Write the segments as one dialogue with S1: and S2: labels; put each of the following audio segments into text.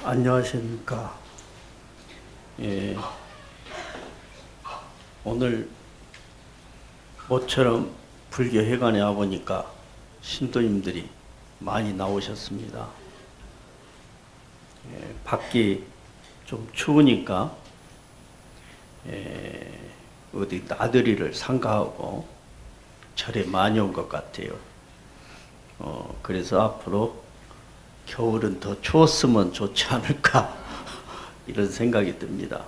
S1: 안녕하십니까. 예, 오늘 모처럼 불교회관에 와보니까 신도님들이 많이 나오셨습니다. 밖이 좀 추우니까 어디 나들이를 삼가하고 절에 많이 온 것 같아요. 그래서 앞으로 겨울은 더 추웠으면 좋지 않을까 이런 생각이 듭니다.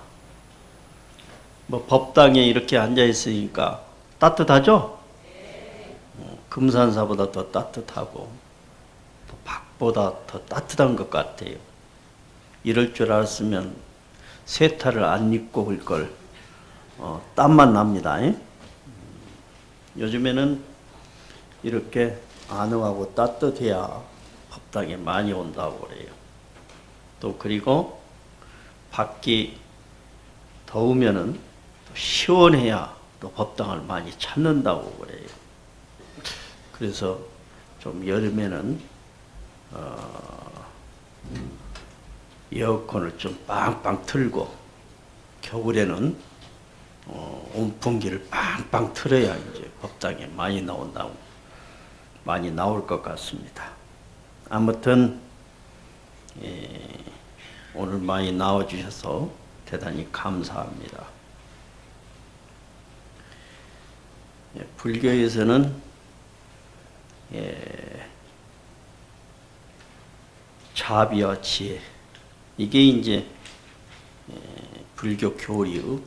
S1: 뭐 법당에 이렇게 앉아 있으니까 따뜻하죠? 금산사보다 더 따뜻하고 또 밖보다 더 따뜻한 것 같아요. 이럴 줄 알았으면 세타를 안 입고 올 걸. 땀만 납니다. 요즘에는 이렇게 안흥하고 따뜻해야 법당에 많이 온다고 그래요. 또 그리고 밖이 더우면은 또 시원해야 또 법당을 많이 찾는다고 그래요. 그래서 좀 여름에는 에어컨을 좀 빵빵 틀고 겨울에는 온풍기를 빵빵 틀어야 이제 법당에 많이 나온다고 많이 나올 것 같습니다. 아무튼 오늘 많이 나와주셔서 대단히 감사합니다. 불교에서는 자비와 지혜, 이게 이제 불교 교리의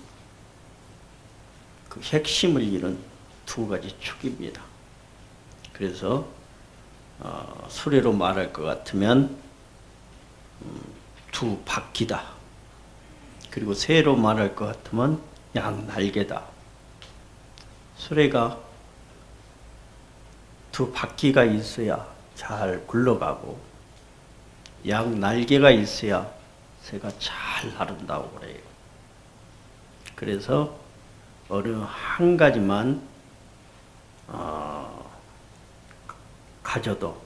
S1: 그 핵심을 이룬 두 가지 축입니다. 그래서 수레로 말할 것 같으면 두 바퀴다. 그리고 새로 말할 것 같으면 양 날개다. 수레가 두 바퀴가 있어야 잘 굴러가고 양 날개가 있어야 새가 잘 나른다고 그래요. 그래서 어느 한 가지만 가져도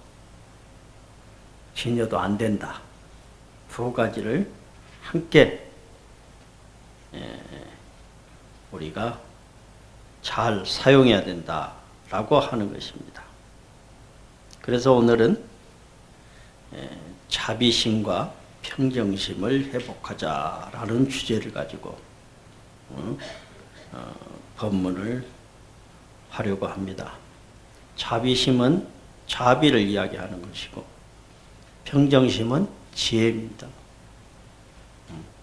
S1: 지녀도 안 된다. 두 가지를 함께 우리가 잘 사용해야 된다라고 하는 것입니다. 그래서 오늘은 자비심과 평정심을 회복하자라는 주제를 가지고 법문을 하려고 합니다. 자비심은 자비를 이야기하는 것이고 평정심은 지혜입니다.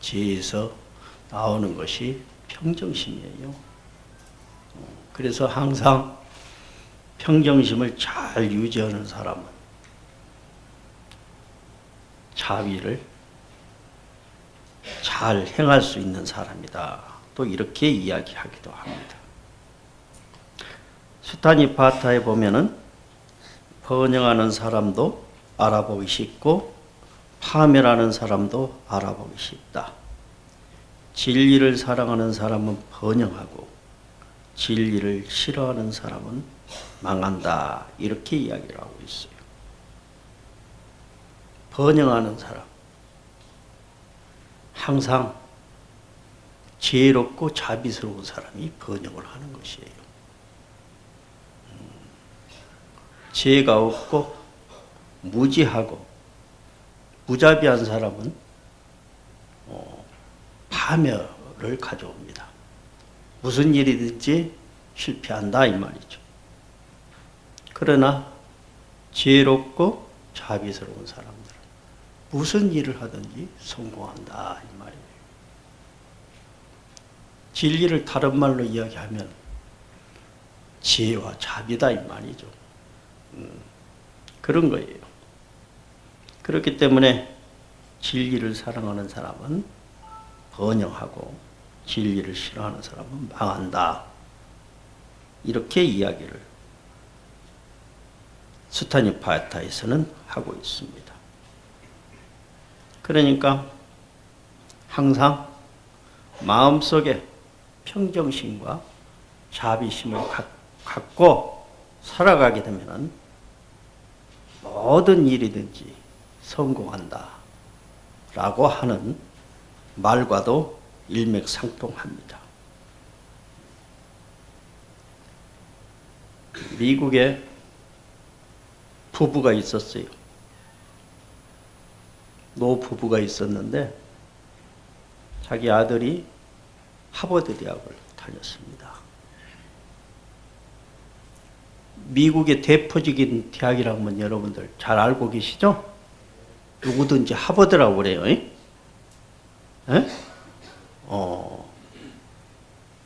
S1: 지혜에서 나오는 것이 평정심이에요. 그래서 항상 평정심을 잘 유지하는 사람은 자비를 잘 행할 수 있는 사람이다. 또 이렇게 이야기하기도 합니다. 수타니파타에 보면은 번영하는 사람도 알아보기 쉽고 파멸하는 사람도 알아보기 쉽다. 진리를 사랑하는 사람은 번영하고 진리를 싫어하는 사람은 망한다. 이렇게 이야기를 하고 있어요. 번영하는 사람, 항상 지혜롭고 자비스러운 사람이 번영을 하는 것이에요. 지혜가 없고 무지하고 무자비한 사람은 파멸을 가져옵니다. 무슨 일이든지 실패한다 이 말이죠. 그러나 지혜롭고 자비스러운 사람들은 무슨 일을 하든지 성공한다 이 말이에요. 진리를 다른 말로 이야기하면 지혜와 자비다 이 말이죠. 그런 거예요. 그렇기 때문에 진리를 사랑하는 사람은 번영하고 진리를 싫어하는 사람은 망한다. 이렇게 이야기를 수타니파타에서는 하고 있습니다. 그러니까 항상 마음속에 평정심과 자비심을 갖고 살아가게 되면 모든 일이든지 성공한다. 라고 하는 말과도 일맥상통합니다. 미국에 부부가 있었어요. 노 부부가 있었는데 자기 아들이 하버드 대학을 다녔습니다. 미국의 대표적인 대학이라면 여러분들 잘 알고 계시죠? 누구든지 하버드라고 그래요. 에?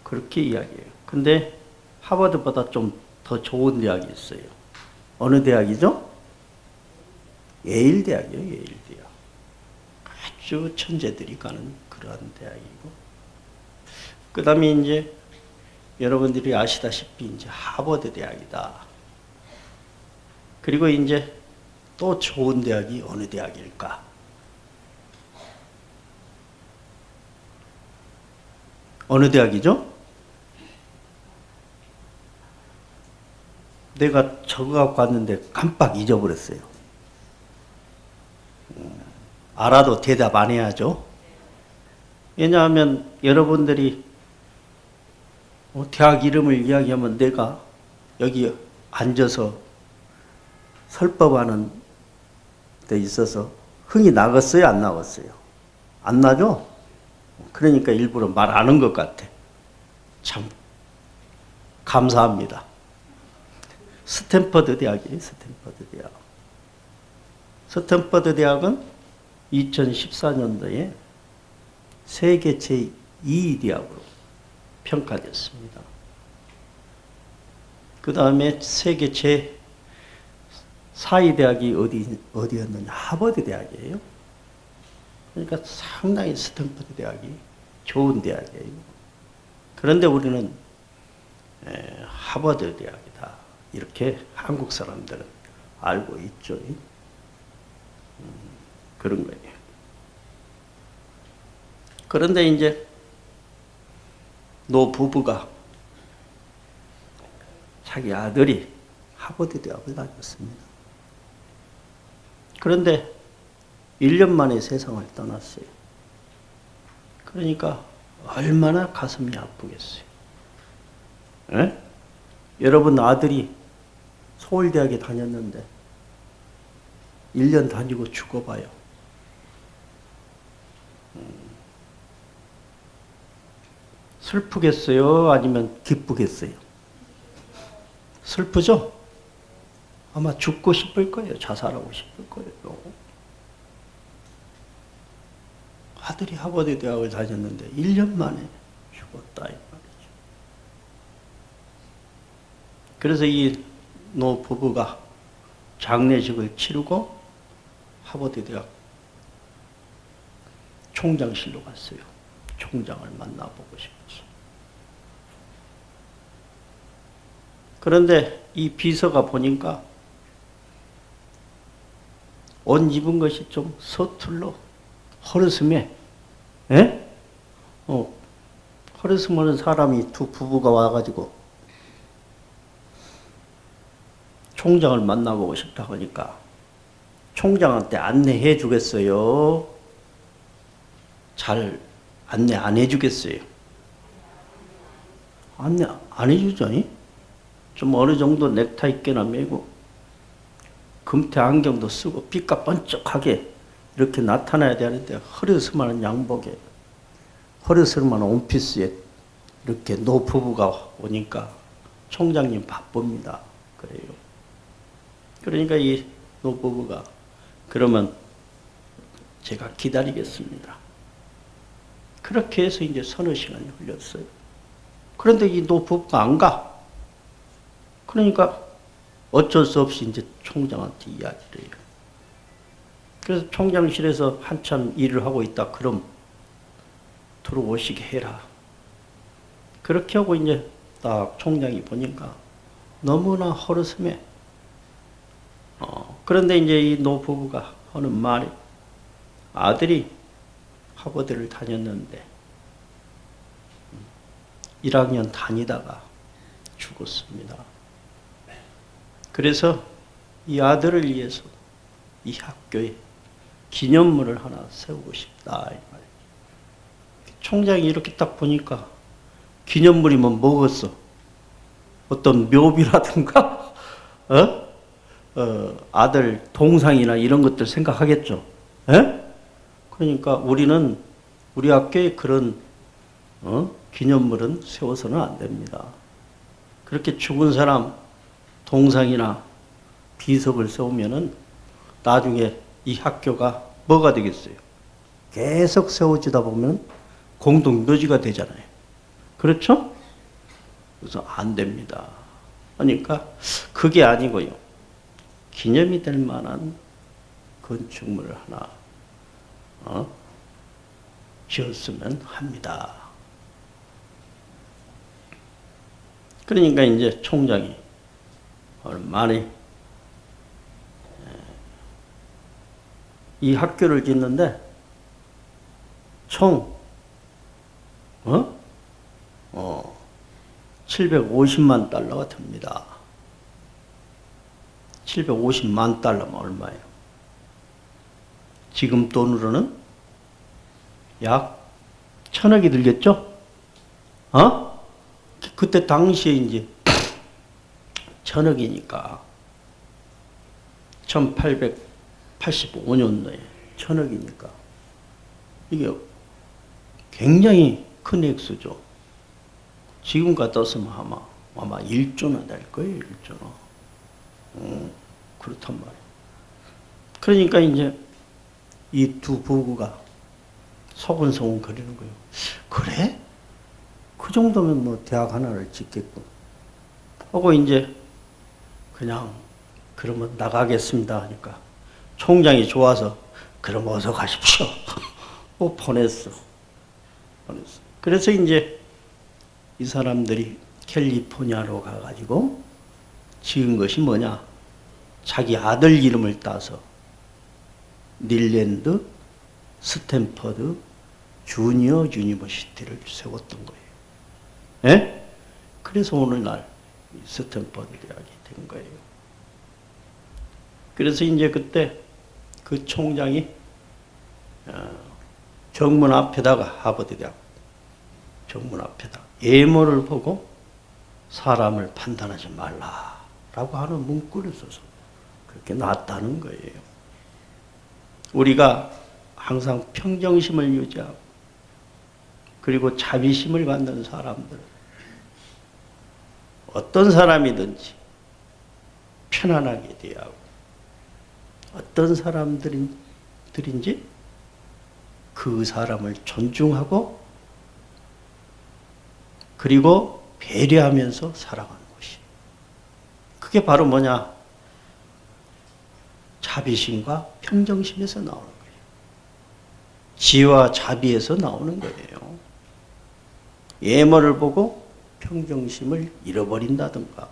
S1: 그렇게 이야기해요. 근데 하버드보다 좀 더 좋은 대학이 있어요. 어느 대학이죠? 예일 대학이요. 예일 대학. 아주 천재들이 가는 그러한 대학이고, 그 다음에 이제 여러분들이 아시다시피 이제 하버드 대학이다. 그리고 이제 또 좋은 대학이 어느 대학일까? 어느 대학이죠? 내가 적어갖고 왔는데 깜빡 잊어버렸어요. 알아도 대답 안 해야죠. 왜냐하면 여러분들이 대학 이름을 이야기하면 내가 여기 앉아서 설법하는 데 있어서 흥이 나겠어요? 안 나겠어요? 안 나죠? 그러니까 일부러 말 안 한 것 같아. 참 감사합니다. 스탠퍼드 대학이에요. 스탠퍼드 대학. 스탠퍼드 대학은 2014년도에 세계 제2 대학으로 평가됐습니다. 그 다음에 세계 제4위 대학이 어디였느냐? 하버드 대학이에요. 그러니까 상당히 스탠퍼드 대학이 좋은 대학이에요. 그런데 우리는 하버드 대학이다. 이렇게 한국 사람들은 알고 있죠. 그런 거예요. 그런데 이제 노 부부가 자기 아들이 하버드 대학을 다녔습니다. 그런데 1년 만에 세상을 떠났어요. 그러니까 얼마나 가슴이 아프겠어요. 에? 여러분 아들이 서울대학에 다녔는데 1년 다니고 죽어봐요. 슬프겠어요? 아니면 기쁘겠어요? 슬프죠? 아마 죽고 싶을 거예요. 자살하고 싶을 거예요. 아들이 하버드 대학을 다녔는데 1년 만에 죽었다 이 말이죠. 그래서 이 노 부부가 장례식을 치르고 하버드 대학 총장실로 갔어요. 총장을 만나보고 싶어서. 그런데 이 비서가 보니까 옷 입은 것이 좀 서툴러 허르스매. 에? 허르스머는 사람이 두 부부가 와가지고 총장을 만나보고 싶다 하니까 총장한테 안내해 주겠어요? 잘 안내 안 해주겠어요? 안내 안 해주죠? 좀 어느 정도 넥타이 껴나 매고 금태 안경도 쓰고 빛가 번쩍하게 이렇게 나타나야 되는데 허르스만한 양복에 허르스만한 원피스에 이렇게 노 부부가 오니까 총장님 바쁩니다. 그래요. 그러니까 이 노 부부가 그러면 제가 기다리겠습니다. 그렇게 해서 이제 서너 시간이 흘렸어요. 그런데 이 노 부부가 안 가. 그러니까 어쩔 수 없이 이제 총장한테 이야기를 해요. 그래서 총장실에서 한참 일을 하고 있다. 그럼 들어오시게 해라. 그렇게 하고 이제 딱 총장이 보니까 너무나 허르스매. 그런데 이제 이 노 부부가 하는 말이 아들이 하버드를 다녔는데 1학년 다니다가 죽었습니다. 그래서 이 아들을 위해서 이 학교에 기념물을 하나 세우고 싶다 이 말이에요. 총장이 이렇게 딱 보니까 기념물이면 뭐겠어? 어떤 묘비라든가 아들 동상이나 이런 것들 생각하겠죠. 에? 그러니까 우리는 우리 학교에 그런 기념물은 세워서는 안 됩니다. 그렇게 죽은 사람 동상이나 비석을 세우면은 나중에 이 학교가 뭐가 되겠어요? 계속 세워지다 보면 공동묘지가 되잖아요. 그렇죠? 그래서 안 됩니다. 그러니까 그게 아니고요. 기념이 될 만한 건축물을 하나 지었으면 합니다. 그러니까 이제 총장이 많이 이 학교를 짓는데 총 750만 달러가 듭니다. 750만 달러면 얼마예요? 지금 돈으로는 약 1,000억이 들겠죠? 그때 당시에 이제 1,000억이니까 1885년도에 1,000억이니까 이게 굉장히 큰 액수죠. 지금 같았으면 아마 1조나 될 거예요. 1조나. 그렇단 말이에요. 그러니까 이제 이 두 부부가 소근소근 거리는 거예요. 그래? 그 정도면 뭐 대학 하나를 짓겠고 하고 이제 그냥 그러면 나가겠습니다 하니까 총장이 좋아서 그럼 어서 가십시오. 보냈어. 그래서 이제 이 사람들이 캘리포니아로 가가지고 지은 것이 뭐냐? 자기 아들 이름을 따서 닐랜드 스탠퍼드 주니어 유니버시티를 세웠던 거예요. 예? 그래서 오늘날 스탠퍼드 대학이 된 거예요. 그래서 이제 그때 그 총장이 정문 앞에다가 하버드 대학 정문 앞에다 예모를 보고 사람을 판단하지 말라라고 하는 문구를 써서 그렇게 놨다는 거예요. 우리가 항상 평정심을 유지하고 그리고 자비심을 갖는 사람들 어떤 사람이든지 편안하게 대하고 어떤 사람들인지 그 사람을 존중하고 그리고 배려하면서 살아가는 것이 그게 바로 뭐냐? 자비심과 평정심에서 나오는 거예요. 지혜와 자비에서 나오는 거예요. 예모를 보고 평정심을 잃어버린다든가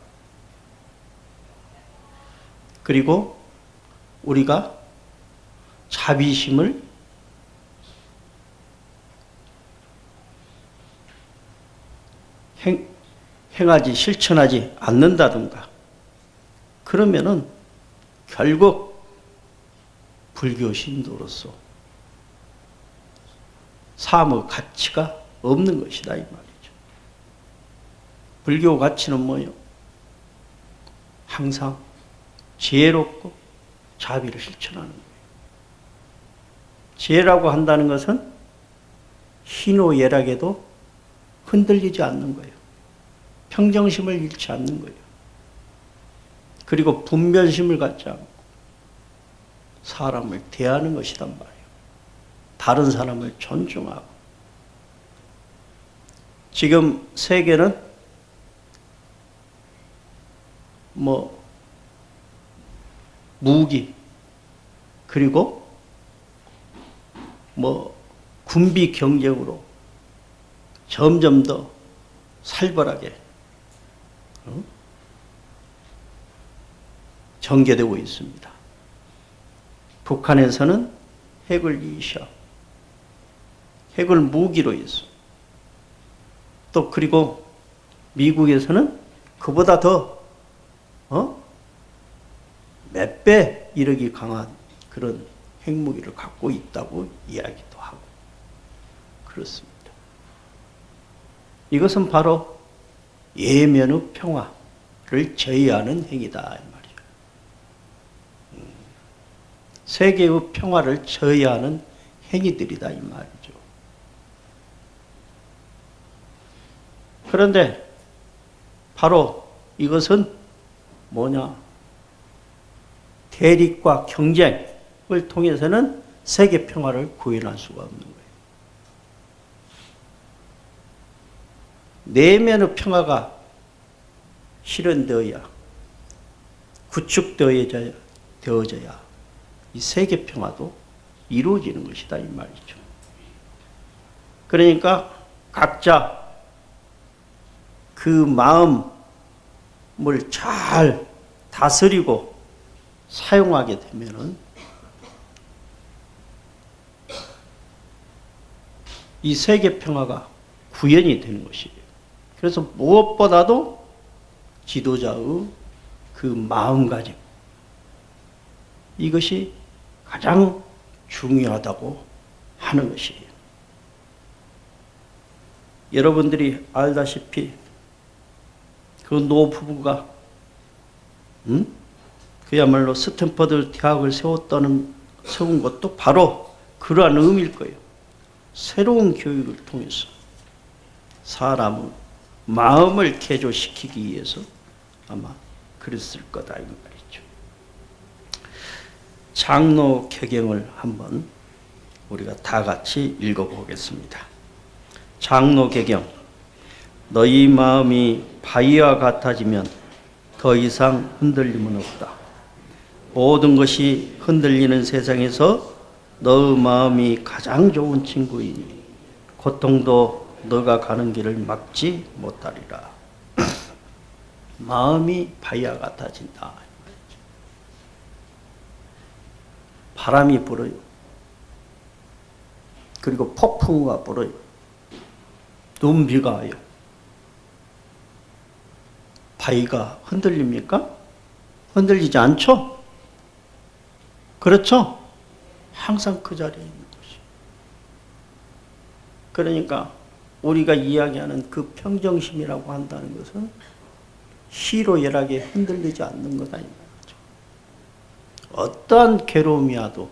S1: 그리고 우리가 자비심을 행하지 실천하지 않는다든가 그러면은 결국 불교 신도로서 삶의 가치가 없는 것이다 이 말이죠. 불교 가치는 뭐예요? 항상 지혜롭고 자비를 실천하는 거예요. 지혜라고 한다는 것은 희노애락에도 흔들리지 않는 거예요. 평정심을 잃지 않는 거예요. 그리고 분별심을 갖지 않고 사람을 대하는 것이란 말이에요. 다른 사람을 존중하고. 지금 세계는 무기 그리고 군비 경쟁으로 점점 더 살벌하게 전개되고 있습니다. 북한에서는 핵을 이셔 핵을 무기로 했어. 또 그리고 미국에서는 그보다 더 몇 배 이력이 강한 그런 핵무기를 갖고 있다고 이야기도 하고 그렇습니다. 이것은 바로 예면의 평화를 저해하는 행위다 이 말이에요. 세계의 평화를 저해하는 행위들이다 이 말이죠. 그런데 바로 이것은 뭐냐? 대립과 경쟁을 통해서는 세계 평화를 구현할 수가 없는 거예요. 내면의 평화가 실현되어야, 구축되어져야 이 세계 평화도 이루어지는 것이다 이 말이죠. 그러니까 각자 그 마음을 잘 다스리고 사용하게 되면은 이 세계 평화가 구현이 되는 것이에요. 그래서 무엇보다도 지도자의 그 마음가짐, 이것이 가장 중요하다고 하는 것이에요. 여러분들이 알다시피 그 노부부가 그야말로 스탠퍼드 대학을 세운 것도 바로 그러한 의미일 거예요. 새로운 교육을 통해서 사람의 마음을 개조시키기 위해서 아마 그랬을 거다 이 말이죠. 장로개경을 한번 우리가 다 같이 읽어보겠습니다. 장로개경. 너희 마음이 바위와 같아지면 더 이상 흔들림은 없다. 모든 것이 흔들리는 세상에서 너의 마음이 가장 좋은 친구이니 고통도 너가 가는 길을 막지 못하리라. 마음이 바위와 같아진다. 바람이 불어요. 그리고 폭풍우가 불어요. 눈비가 와요. 바위가 흔들립니까? 흔들리지 않죠? 그렇죠? 항상 그 자리에 있는 것이. 그러니까 우리가 이야기하는 그 평정심이라고 한다는 것은 희로애락에 흔들리지 않는 거다 이 말이죠. 어떠한 괴로움이 와도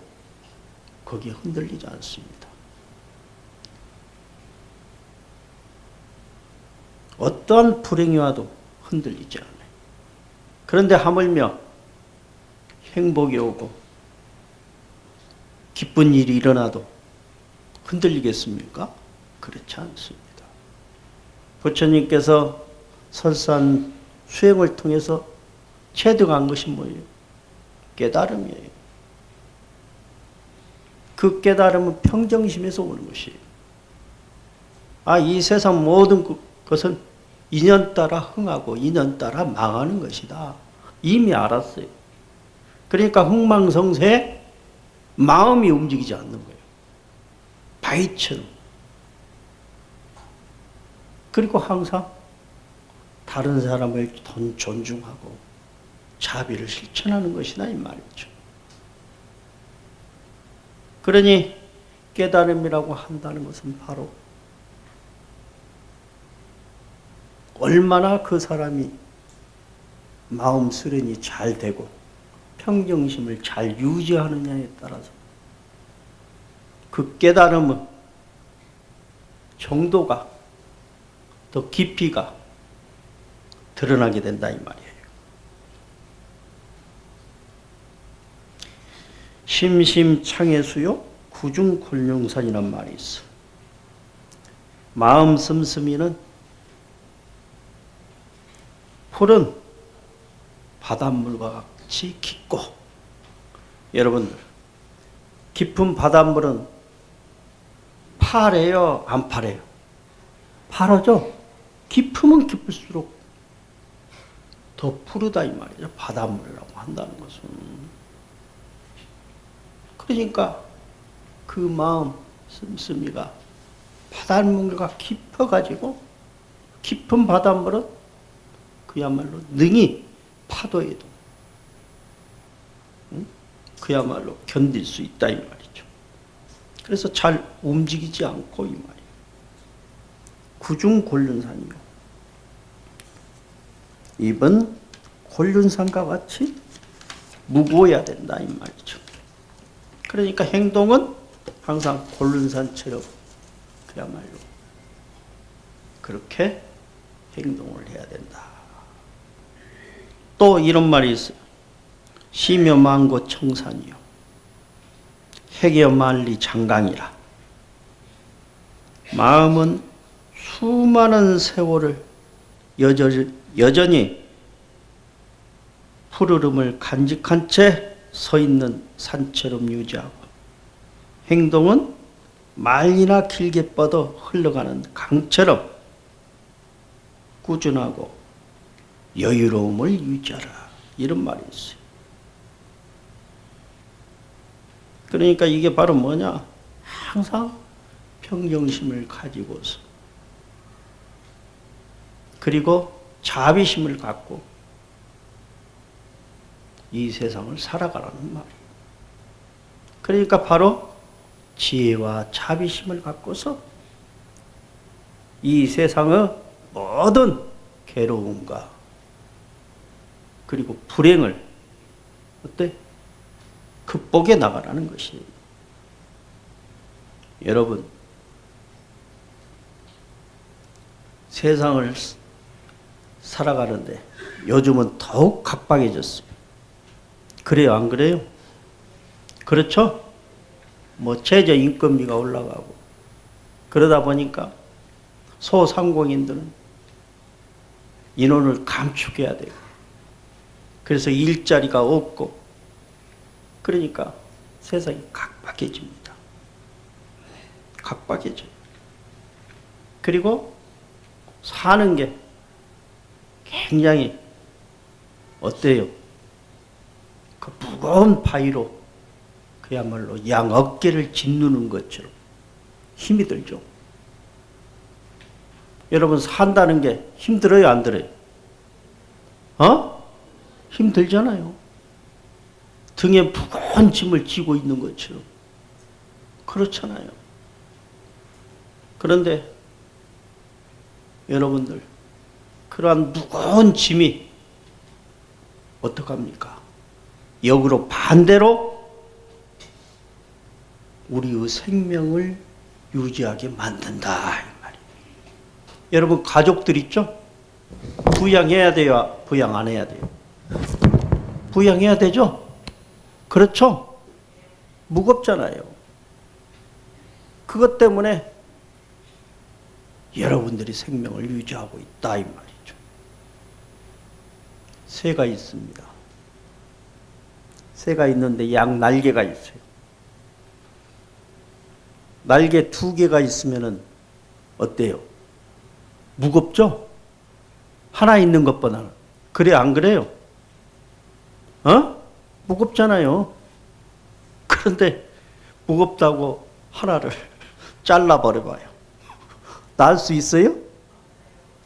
S1: 거기에 흔들리지 않습니다. 어떠한 불행이 와도 흔들리지 않아요. 그런데 하물며 행복이 오고 기쁜 일이 일어나도 흔들리겠습니까? 그렇지 않습니다. 부처님께서 설산 수행을 통해서 체득한 것이 뭐예요? 깨달음이에요. 그 깨달음은 평정심에서 오는 것이에요. 이 세상 모든 것은 인연 따라 흥하고 인연 따라 망하는 것이다. 이미 알았어요. 그러니까 흥망성쇠 마음이 움직이지 않는 거예요. 바위처럼. 그리고 항상 다른 사람을 존중하고 자비를 실천하는 것이다 이 말이죠. 그러니 깨달음이라고 한다는 것은 바로 얼마나 그 사람이 마음 수련이 잘 되고 평정심을 잘 유지하느냐에 따라서 그 깨달음의 정도가 더 깊이가 드러나게 된다 이 말이에요. 심심창해수요 구중곤룡산이란 말이 있어. 마음 씀씀이는 푸른 바닷물과 같이 깊고, 여러분들 깊은 바닷물은 파래요 안 파래요? 파르죠. 깊으면 깊을수록 더 푸르다 이 말이죠. 바닷물이라고 한다는 것은. 그러니까 그 마음 씀씀이가 바닷물과 깊어가지고 깊은 바닷물은 그야말로 능히 파도에도 그야말로 견딜 수 있다 이 말이죠. 그래서 잘 움직이지 않고 이 말이에요. 구중곤륜산이요. 입은 곤륜산과 같이 무거워야 된다 이 말이죠. 그러니까 행동은 항상 곤륜산처럼 그야말로 그렇게 행동을 해야 된다. 또 이런 말이 있어요. 시며 망고 청산이요. 핵여 만리 장강이라. 마음은 수많은 세월을 여전히 푸르름을 간직한 채 서 있는 산처럼 유지하고, 행동은 말이나 길게 뻗어 흘러가는 강처럼 꾸준하고 여유로움을 유지하라. 이런 말이 있어요. 그러니까 이게 바로 뭐냐? 항상 평정심을 가지고서, 그리고 자비심을 갖고 이 세상을 살아가라는 말이에요. 그러니까 바로 지혜와 자비심을 갖고서 이 세상의 모든 괴로움과 그리고 불행을 극복해 나가라는 것이에요. 여러분, 세상을 살아가는데 요즘은 더욱 각박해졌어요. 그래요, 안 그래요? 그렇죠? 뭐 최저임금비가 올라가고 그러다 보니까 소상공인들은 인원을 감축해야 되고, 그래서 일자리가 없고, 그러니까 세상이 각박해집니다. 각박해져요. 그리고 사는 게 굉장히 어때요? 그 무거운 바위로 그야말로 양 어깨를 짓누는 것처럼 힘이 들죠. 여러분, 산다는 게 힘들어요, 안 들어요? 힘들잖아요. 등에 무거운 짐을 지고 있는 것처럼. 그렇잖아요. 그런데 여러분들, 그러한 무거운 짐이 어떡합니까? 역으로 반대로 우리의 생명을 유지하게 만든다 이 말이에요. 여러분, 가족들 있죠? 부양해야 돼요, 부양 안 해야 돼요? 부양해야 되죠? 그렇죠? 무겁잖아요. 그것 때문에 여러분들이 생명을 유지하고 있다 이 말이죠. 새가 있습니다. 새가 있는데 양 날개가 있어요. 날개 2개가 있으면은 어때요? 무겁죠? 하나 있는 것보다는. 그래, 안 그래요? 무겁잖아요. 그런데 무겁다고 하나를 잘라버려봐요. 날 수 있어요?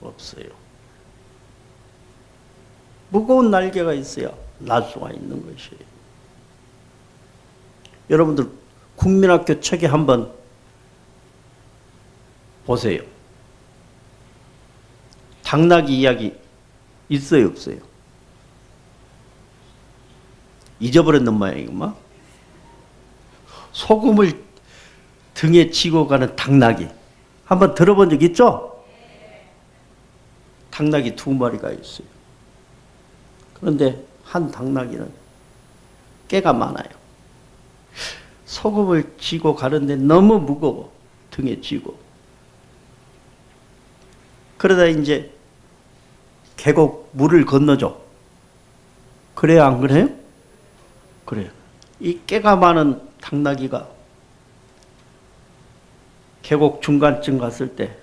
S1: 없어요. 무거운 날개가 있어야 날 수가 있는 것이에요. 여러분들, 국민학교 책에 한번 보세요. 당나귀 이야기 있어요, 없어요? 잊어버렸는 모양이구만. 소금을 등에 지고 가는 당나귀 한번 들어본 적 있죠? 당나귀 2마리가 있어요. 그런데 한 당나귀는 깨가 많아요. 소금을 지고 가는데 너무 무거워, 등에 지고. 그러다 이제 계곡 물을 건너줘. 그래요, 안 그래요? 그래요. 이 깨가 많은 당나귀가 계곡 중간쯤 갔을 때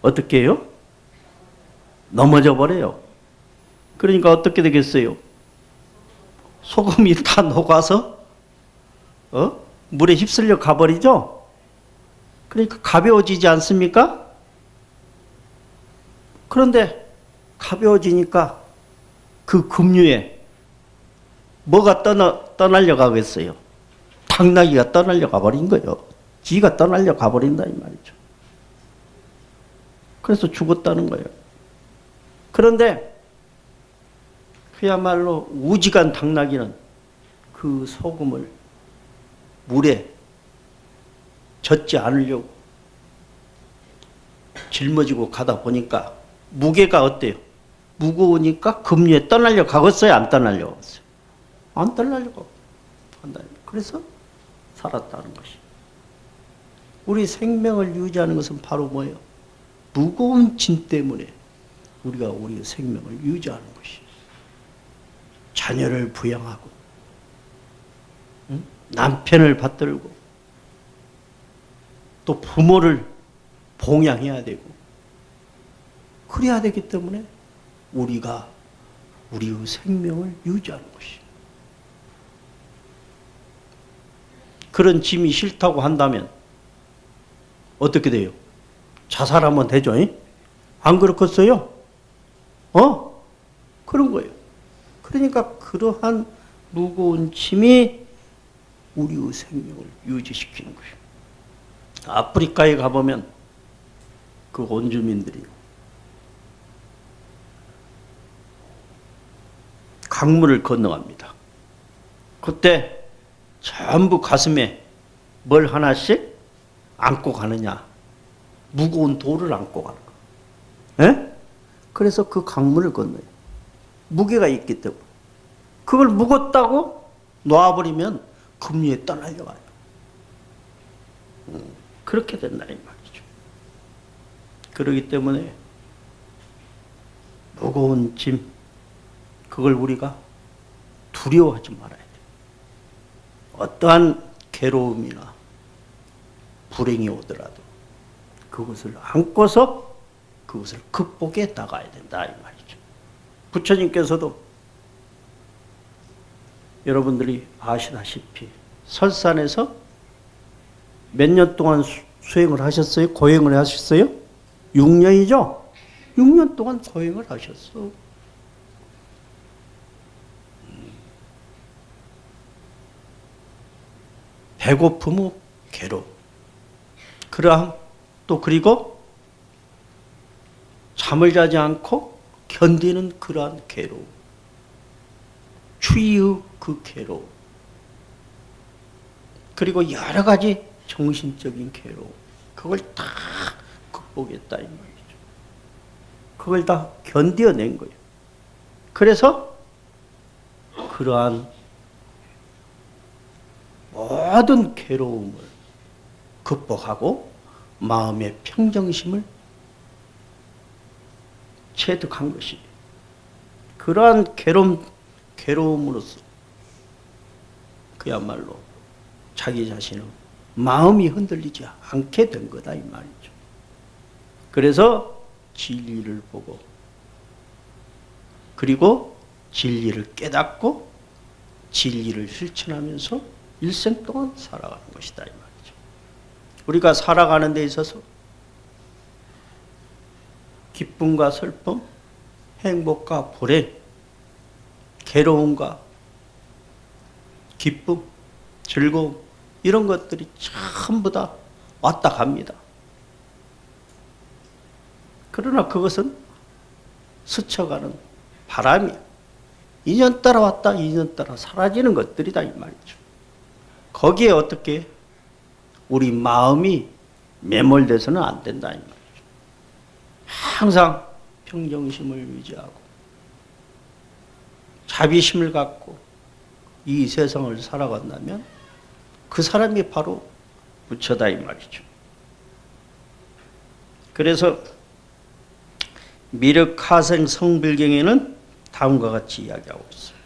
S1: 어떻게 해요? 넘어져 버려요. 그러니까 어떻게 되겠어요? 소금이 다 녹아서 물에 휩쓸려 가버리죠? 그러니까 가벼워지지 않습니까? 그런데 가벼워지니까 그 급류에 뭐가 떠날려 가겠어요? 당나귀가 떠날려 가버린 거예요. 지가 떠날려 가버린다 이 말이죠. 그래서 죽었다는 거예요. 그런데 그야말로 우직한 당나귀는 그 소금을 물에 젖지 않으려고 짊어지고 가다 보니까 무게가 어때요? 무거우니까 급류에 떠날려 가겠어요? 안 떠날려 가겠어요? 안 떠날려 간다. 그래서 살았다는 것이. 우리 생명을 유지하는 것은 바로 뭐예요? 무거운 짐 때문에 우리가 우리의 생명을 유지하는 것이. 자녀를 부양하고, 응? 남편을 받들고, 또 부모를 봉양해야 되고, 그래야 되기 때문에 우리가 우리의 생명을 유지하는 것이. 그런 짐이 싫다고 한다면 어떻게 돼요? 자살하면 되죠? 안 그렇겠어요? 그런 거예요. 그러니까 그러한 무거운 짐이 우리의 생명을 유지시키는 거예요. 아프리카에 가보면 그 원주민들이 강물을 건너갑니다. 그때 전부 가슴에 뭘 하나씩 안고 가느냐? 무거운 돌을 안고 가는 거예요. 그래서 그 강물을 건너요. 무게가 있기 때문에. 그걸 무겁다고 놔버리면 급류에 떠날려가요. 그렇게 된다 이 말이죠. 그렇기 때문에 무거운 짐, 그걸 우리가 두려워하지 말아야 돼요. 어떠한 괴로움이나 불행이 오더라도 그것을 안고서 그것을 극복해 나가야 된다 이 말이죠. 부처님께서도 여러분들이 아시다시피 설산에서 몇 년 동안 수행을 하셨어요? 고행을 하셨어요? 6년이죠? 6년 동안 고행을 하셨어. 배고픔 후 괴로움. 그러함 또 그리고 잠을 자지 않고 견디는 그러한 괴로움. 추위의 그 괴로움. 그리고 여러 가지 정신적인 괴로움. 그걸 다 극복했다 이 말이죠. 그걸 다 견뎌낸 거예요. 그래서 그러한 모든 괴로움을 극복하고 마음의 평정심을 체득한 것이 그러한 괴로움으로써 그야말로 자기 자신의 마음이 흔들리지 않게 된 거다 이 말이죠. 그래서 진리를 보고 그리고 진리를 깨닫고 진리를 실천하면서 일생 동안 살아가는 것이다 이 말이죠. 우리가 살아가는 데 있어서 기쁨과 슬픔, 행복과 불행, 괴로움과 기쁨, 즐거움 이런 것들이 전부 다 왔다 갑니다. 그러나 그것은 스쳐가는 바람이야. 인연 따라 왔다 인연 따라 사라지는 것들이다 이 말이죠. 거기에 어떻게 우리 마음이 매몰돼서는 안 된다 이 말이죠. 항상 평정심을 유지하고 자비심을 갖고 이 세상을 살아간다면 그 사람이 바로 부처다 이 말이죠. 그래서 미륵하생 성불경에는 다음과 같이 이야기하고 있어요.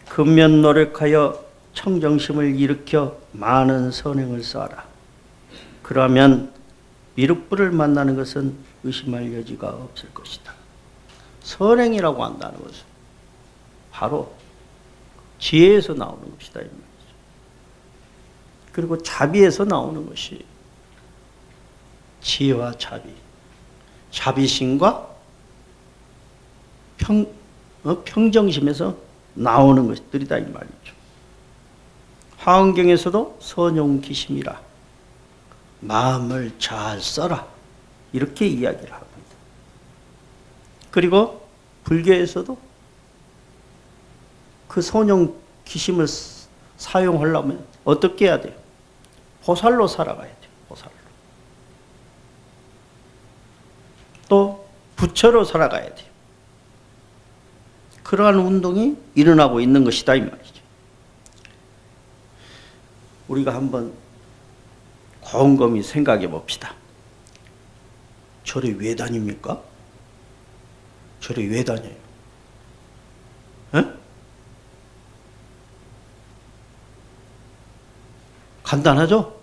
S1: 근면 노력하여 청정심을 일으켜 많은 선행을 쌓아라. 그러면 미륵불을 만나는 것은 의심할 여지가 없을 것이다. 선행이라고 한다는 것은 바로 지혜에서 나오는 것이다 이 말이죠. 그리고 자비에서 나오는 것이 지혜와 자비, 자비심과 평정심에서 나오는 것들이다 이 말이죠. 화엄경에서도 선용기심이라 마음을 잘 써라 이렇게 이야기를 합니다. 그리고 불교에서도 그 선용기심을 사용하려면 어떻게 해야 돼요? 보살로 살아가야 돼요. 보살로. 또 부처로 살아가야 돼요. 그러한 운동이 일어나고 있는 것이다 이 말이죠. 우리가 한번 곰곰이 생각해 봅시다. 절에 왜 다닙니까? 절에 왜 다녀요? 에? 간단하죠?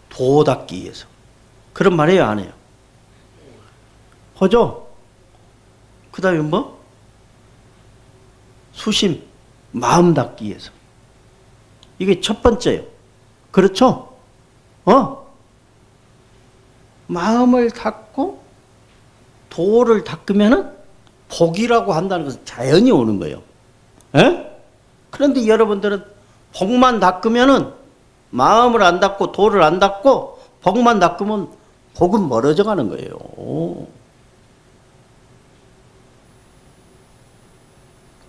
S1: 도 닦기 위해서. 그런 말 해요, 안 해요? 하죠? 그 다음에 뭐? 수심, 마음 닦기 위해서. 이게 첫 번째예요. 그렇죠? 마음을 닦고 도를 닦으면은 복이라고 한다는 것은 자연히 오는 거예요. 에? 그런데 여러분들은 복만 닦으면은 마음을 안 닦고 도를 안 닦고 복만 닦으면 복은 멀어져 가는 거예요.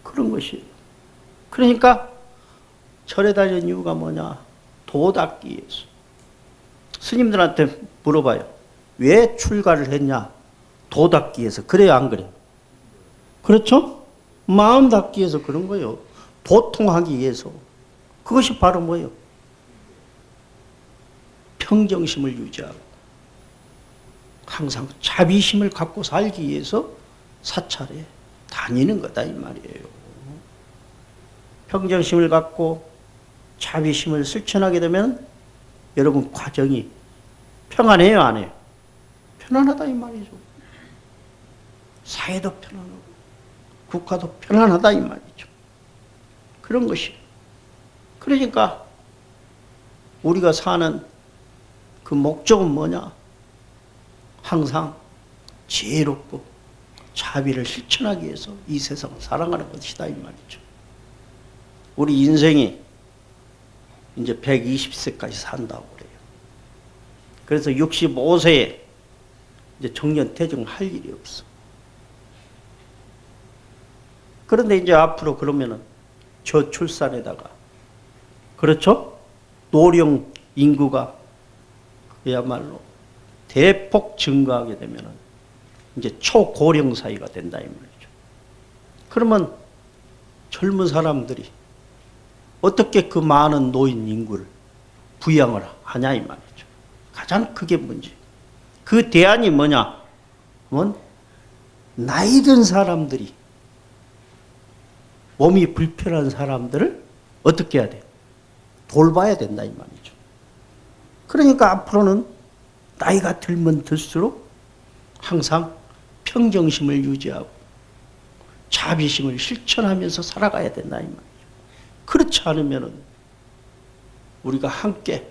S1: 그런 것이에요. 그러니까 절에 다니는 이유가 뭐냐? 도 닦기 위해서. 스님들한테 물어봐요. 왜 출가를 했냐? 도 닦기 위해서. 그래요, 안 그래요? 그렇죠? 마음 닦기 위해서 그런 거예요. 도통하기 위해서. 그것이 바로 뭐예요? 평정심을 유지하고 항상 자비심을 갖고 살기 위해서 사찰에 다니는 거다 이 말이에요. 평정심을 갖고 자비심을 실천하게 되면 여러분 과정이 평안해요, 안 해요? 편안하다 이 말이죠. 사회도 편안하고 국가도 편안하다 이 말이죠. 그런 것이. 그러니까 우리가 사는 그 목적은 뭐냐? 항상 지혜롭고 자비를 실천하기 위해서 이 세상을 살아가는 것이다 이 말이죠. 우리 인생이 이제 120세까지 산다고 그래요. 그래서 65세에 이제 정년퇴직할 일이 없어. 그런데 이제 앞으로 그러면은 저출산에다가 그렇죠? 노령 인구가 그야말로 대폭 증가하게 되면은 이제 초고령 사회가 된다 이 말이죠. 그러면 젊은 사람들이 어떻게 그 많은 노인 인구를 부양을 하냐 이 말이죠. 가장 크게 문제. 그 대안이 뭐냐? 나이 든 사람들이 몸이 불편한 사람들을 어떻게 해야 돼요? 돌봐야 된다 이 말이죠. 그러니까 앞으로는 나이가 들면 들수록 항상 평정심을 유지하고 자비심을 실천하면서 살아가야 된다 이 말이죠. 그렇지 않으면은 우리가 함께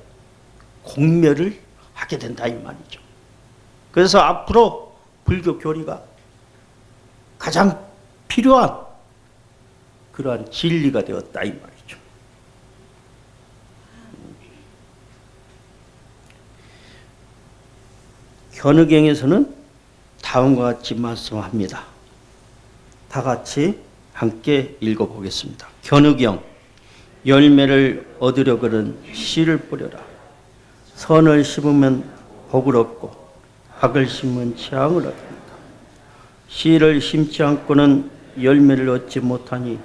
S1: 공멸을 하게 된다 이 말이죠. 그래서 앞으로 불교 교리가 가장 필요한 그러한 진리가 되었다 이 말이죠. 견의경에서는 다음과 같이 말씀합니다. 다 같이 함께 읽어보겠습니다. 견의경. 열매를 얻으려거든 씨를 뿌려라. 선을 심으면 복을 얻고 악을 심으면 재앙을 얻는다. 씨를 심지 않고는 열매를 얻지 못하니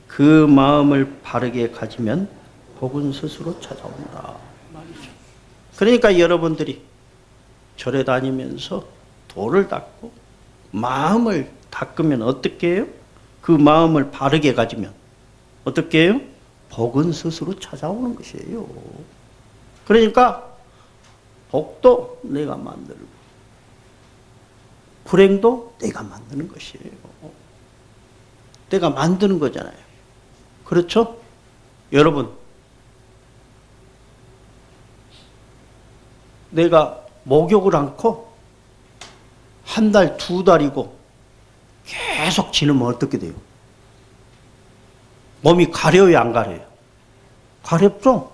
S1: 그 마음을 바르게 가지면 복은 스스로 찾아온다. 말이죠. 그러니까 여러분들이 절에 다니면서 도를 닦고 마음을 닦으면 어떻게 해요? 그 마음을 바르게 가지면 어떻게 해요? 복은 스스로 찾아오는 것이에요. 그러니까 복도 내가 만들고 불행도 내가 만드는 것이에요. 내가 만드는 거잖아요. 그렇죠? 여러분, 내가 목욕을 않고 한 달, 두 달이고 계속 지내면 어떻게 돼요? 몸이 가려요, 안 가려요? 가렵죠?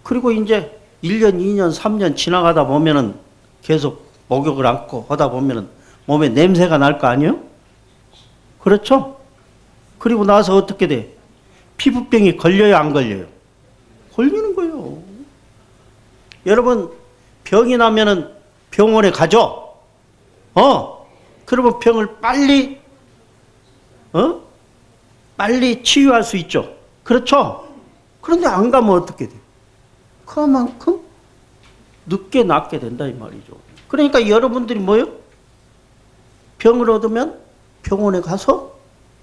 S1: 그리고 이제 1년, 2년, 3년 지나가다 보면은 계속 목욕을 안고 하다 보면은 몸에 냄새가 날 거 아니에요? 그렇죠? 그리고 나서 어떻게 돼? 피부병이 걸려요, 안 걸려요? 걸리는 거예요. 여러분, 병이 나면은 병원에 가죠? 그러면 병을 빨리 치유할 수 있죠? 그렇죠? 그런데 안 가면 어떻게 돼? 그만큼 늦게 낫게 된다, 이 말이죠. 그러니까 여러분들이 뭐요? 병을 얻으면 병원에 가서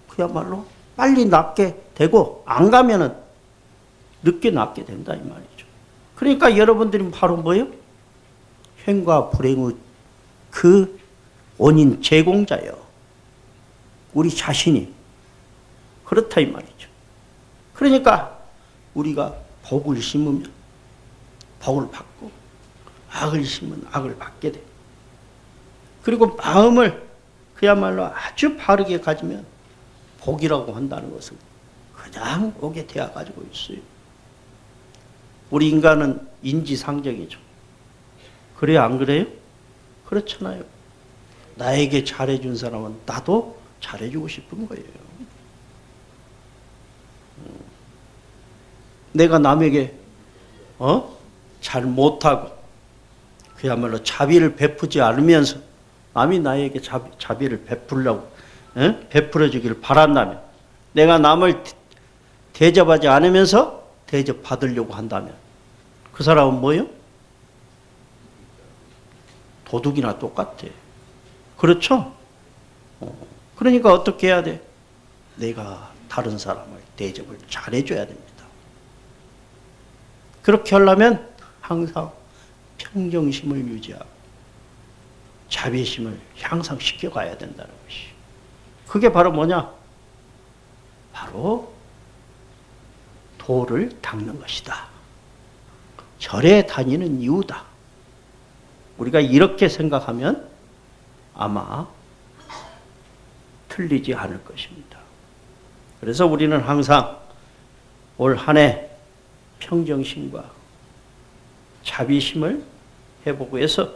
S1: 그야말로 빨리 낫게 되고, 안 가면은 늦게 낫게 된다, 이 말이죠. 그러니까 여러분들이 바로 뭐예요? 행과 불행의 그 원인 제공자요. 우리 자신이. 그렇다, 이 말이죠. 그러니까 우리가 복을 심으면 복을 받고, 악을 심으면 악을 받게 돼. 그리고 마음을 그야말로 아주 바르게 가지면 복이라고 한다는 것은 그냥 오게 되어 가지고 있어요. 우리 인간은 인지상정이죠. 그래요, 안 그래요? 그렇잖아요. 나에게 잘해준 사람은 나도 잘해주고 싶은 거예요. 내가 남에게 잘 못하고 그야말로 자비를 베푸지 않으면서 남이 나에게 자비를 베풀려고 베풀어 주기를 바란다면, 내가 남을 대접하지 않으면서 대접받으려고 한다면 그 사람은 뭐예요? 도둑이나 똑같아. 그렇죠? 그러니까 어떻게 해야 돼? 내가 다른 사람을 대접을 잘해줘야 됩니다. 그렇게 하려면 항상 평정심을 유지하고 자비심을 향상시켜 가야 된다는 것이. 그게 바로 뭐냐? 바로 도를 닦는 것이다. 절에 다니는 이유다. 우리가 이렇게 생각하면 아마 틀리지 않을 것입니다. 그래서 우리는 항상 올 한 해 평정심과 자비심을 회복하기 위해서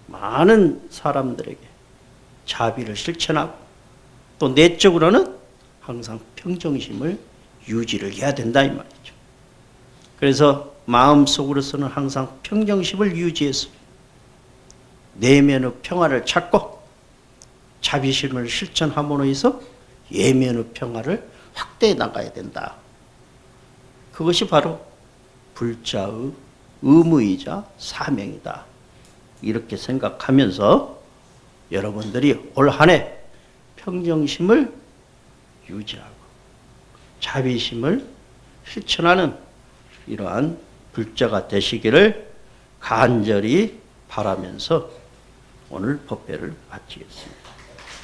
S1: 많은 사람들에게 자비를 실천하고, 또 내적으로는 항상 평정심을 유지를 해야 된다, 이 말이죠. 그래서 마음속으로서는 항상 평정심을 유지해서 내면의 평화를 찾고, 자비심을 실천함으로 해서 외면의 평화를 확대해 나가야 된다. 그것이 바로 불자의 의무이자 사명이다. 이렇게 생각하면서 여러분들이 올 한 해 평정심을 유지하고 자비심을 실천하는 이러한 불자가 되시기를 간절히 바라면서 오늘 법회를 마치겠습니다.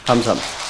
S1: 감사합니다.